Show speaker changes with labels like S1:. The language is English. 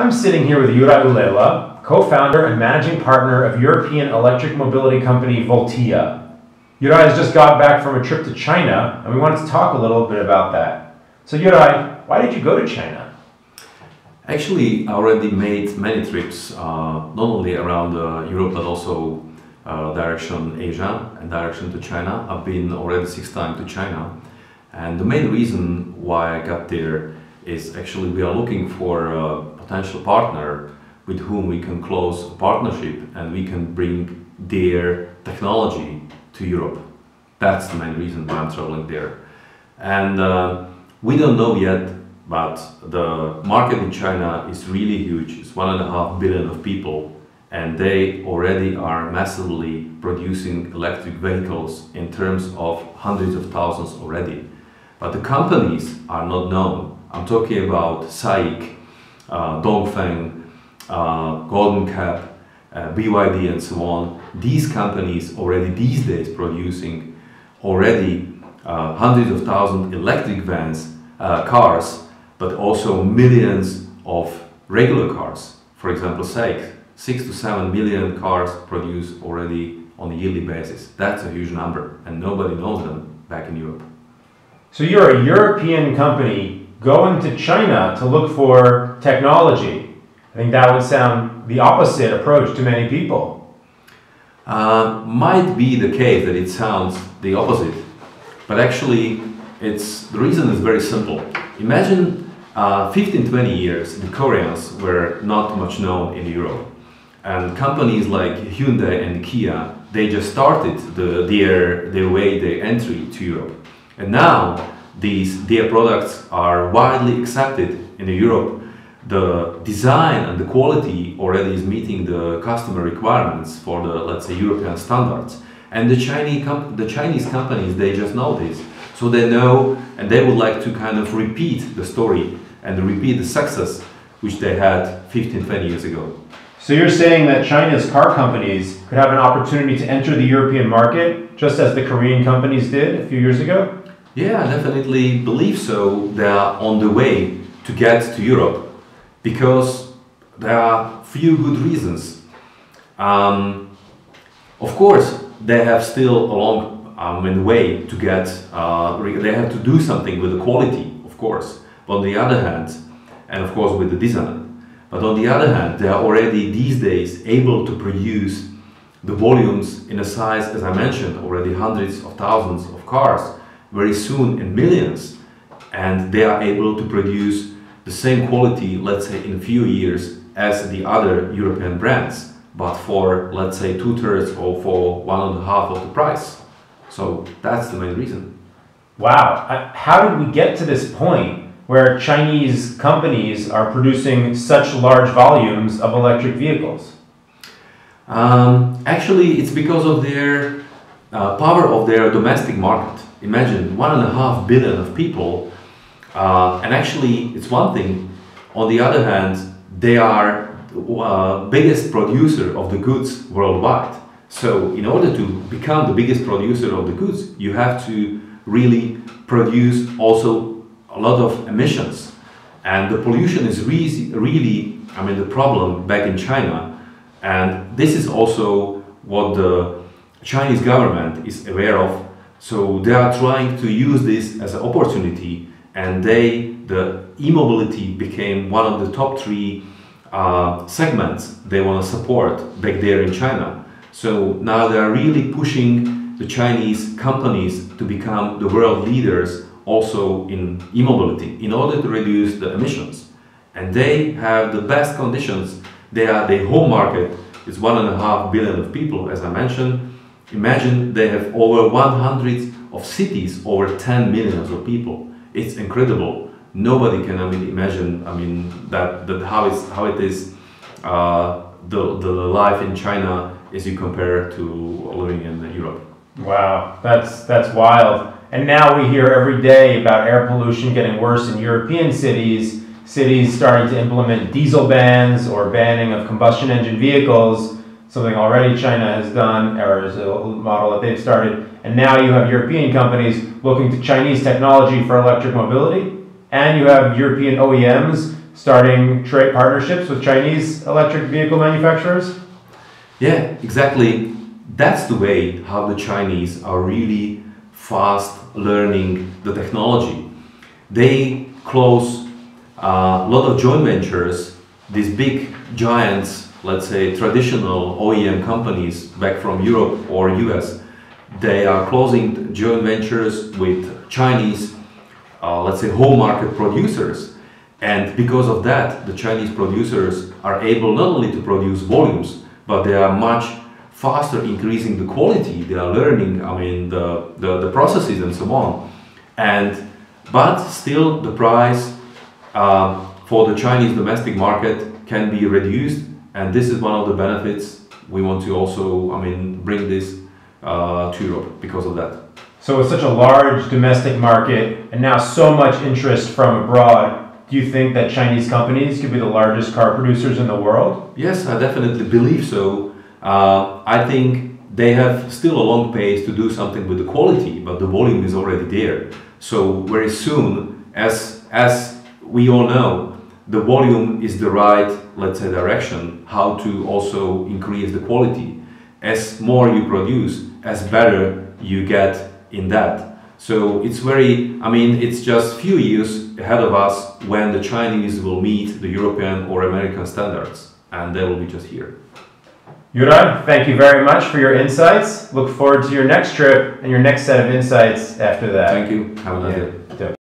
S1: I'm sitting here with Juraj Ulela, co-founder and managing partner of European electric mobility company Voltia. Juraj has just got back from a trip to China, and we wanted to talk a little bit about that. So Juraj, why did you go to China?
S2: Actually, I already made many trips, not only around Europe, but also direction Asia and direction to China. I've been already 6 times to China. And the main reason why I got there is actually we are looking for a potential partner with whom we can close a partnership and we can bring their technology to Europe. That's the main reason why I'm traveling there. And we don't know yet, but the market in China is really huge. It's 1.5 billion of people, and they already are massively producing electric vehicles in terms of hundreds of thousands already. But the companies are not known. I'm talking about SAIC, Dongfeng, Golden Cap, BYD and so on. These companies already these days producing already hundreds of thousands electric vans, cars, but also millions of regular cars. For example, SAIC, 6 to 7 million cars produced already on a yearly basis. That's a huge number, and nobody knows them back in Europe.
S1: So you're a European company going to China to look for technology. I think that would sound the opposite approach to many people.
S2: Might be the case that it sounds the opposite, but actually the reason is very simple. Imagine 15-20 years the Koreans were not much known in Europe, and companies like Hyundai and Kia, they just started their way, their entry to Europe. And now their products are widely accepted in Europe. The design and the quality already is meeting the customer requirements for the, let's say, European standards. And the Chinese companies, they just know this. So they know, and they would like to kind of repeat the story and repeat the success which they had 15-20 years ago.
S1: So you're saying that China's car companies could have an opportunity to enter the European market, just as the Korean companies did a few years ago?
S2: Yeah, I definitely believe so. They are on the way to get to Europe because there are few good reasons. Of course, they have still a long way to get, they have to do something with the quality, of course. But on the other hand, and of course with the design, but on the other hand, they are already these days able to produce the volumes in a size, as I mentioned, already hundreds of thousands of cars, very soon in millions, and they are able to produce the same quality, let's say, in a few years as the other European brands, but for, let's say, 2/3 or for 1.5 of the price. So that's the main reason.
S1: Wow, how did we get to this point where Chinese companies are producing such large volumes of electric vehicles?
S2: Actually, it's because of their power of their domestic market. Imagine 1.5 billion of people, and actually it's one thing. On the other hand, they are biggest producer of the goods worldwide. So in order to become the biggest producer of the goods, you have to really produce also a lot of emissions. And the pollution is really, I mean, the problem back in China. And this is also what the Chinese government is aware of. So they are trying to use this as an opportunity, and the e-mobility became one of the top 3 segments they want to support back there in China. So now they are really pushing the Chinese companies to become the world leaders also in e-mobility in order to reduce the emissions. And they have the best conditions. Their home market is 1.5 billion of people, as I mentioned. Imagine they have over 100 of cities, over 10 million of people. It's incredible. Nobody can imagine. I mean that how it is the life in China as you compare to living in Europe.
S1: Wow, that's wild. And now we hear every day about air pollution getting worse in European cities, cities starting to implement diesel bans or banning of combustion engine vehicles, something already China has done, or is a model that they've started. And now you have European companies looking to Chinese technology for electric mobility, and you have European OEMs starting trade partnerships with Chinese electric vehicle manufacturers?
S2: Yeah, exactly. That's the way how the Chinese are really fast learning the technology. They close a lot of joint ventures, these big giants, let's say traditional OEM companies back from Europe or US, they are closing joint ventures with Chinese, let's say home market producers. And because of that, the Chinese producers are able not only to produce volumes, but they are much faster increasing the quality. They are learning, I mean, the processes and so on. But still the price for the Chinese domestic market can be reduced, and this is one of the benefits we want to also, I mean, bring this to Europe because of that.
S1: So with such a large domestic market and now so much interest from abroad, do you think that Chinese companies could be the largest car producers in the world?
S2: Yes, I definitely believe so. I think they have still a long pace to do something with the quality, but the volume is already there. So very soon, as we all know, the volume is the right, let's say, direction, how to also increase the quality. As more you produce, as better you get in that. So it's very, I mean, it's just few years ahead of us when the Chinese will meet the European or American standards, and they will be just here.
S1: Juraj, thank you very much for your insights. Look forward to your next trip and your next set of insights after that.
S2: Thank you. Have a nice day.